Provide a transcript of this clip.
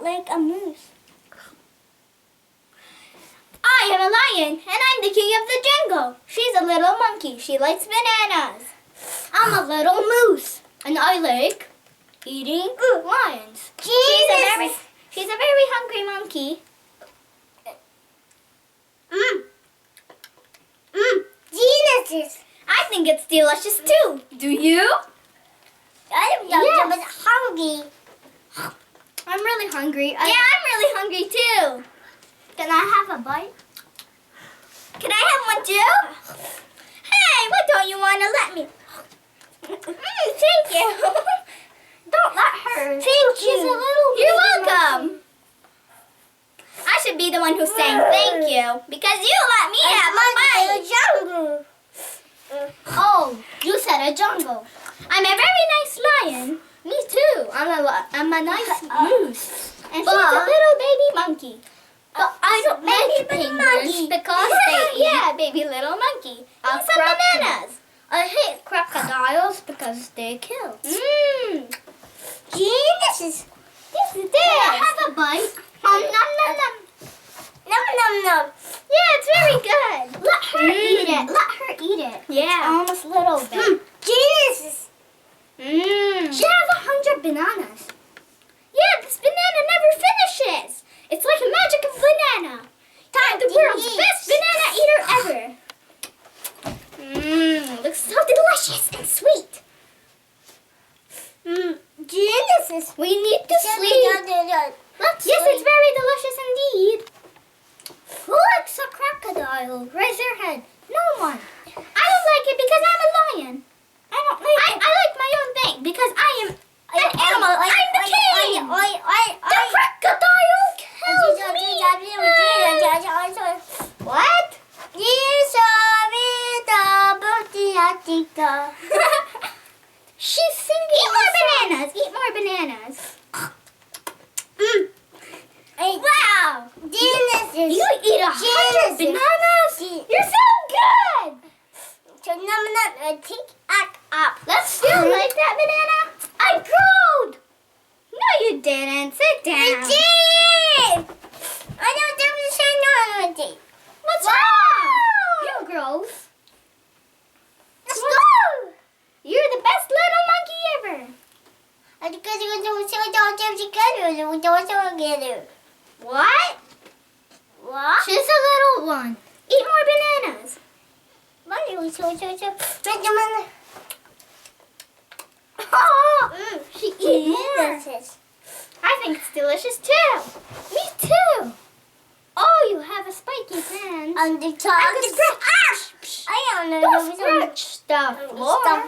like a moose. I am a lion, and I'm the king of the jungle. She's a little monkey. She likes bananas. I'm a little moose, and I like eating lions. She's a very hungry monkey. Geniuses. I think it's delicious too. Do you? I'm Yes. hungry. I'm really hungry. Yeah, I'm really hungry too. Can I have a bite? Can I have one too? Hey, why don't you want to let me? Thank you. Don't let her. Thank She's you. a little. You're welcome. I should be the one who's saying thank you because you let me have a bite. jungle. Oh, you said a jungle. I'm a very nice lion. Me too. I'm a nice moose. And she's a little baby monkey. But I don't like penguins because they baby little monkey. Eat some bananas. I hate crocodiles because they kill. Geniuses. Yes, it is. Have a bite. Nom nom nom nom. Nom nom nom. Yeah, it's very good. Let her eat it. Let her eat it. Yeah. Almost a little bit. Geniuses. She have 100 bananas. Yeah, this banana never finishes. It's like a magic of banana. I'm the world's best banana eater ever. Looks so delicious and sweet. Geniuses. We need to sleep. Let's Yes, sleep. it's very delicious indeed. Who likes a crocodile? Raise your hand. No one. I don't like it because I'm a lion. I don't like it. I like my own thing because I am an animal. I'm the king. The crocodile kills me. What? She's singing. Eat more bananas. Eat more bananas. Wow. Geniuses. You eat 100 bananas? You're so good. Take up. Let's still like that banana. I growed. No, you didn't. Sit down. I did. I don't know. What's wrong? You gross. Let's go. You're the best little monkey ever. What? What? She's a little one. Eat more bananas. Oh, she eat more. I think it's delicious too. Me too. Oh, you have a spiky hand. On the top. I could scratch. I don't know. Don't scratch the floor.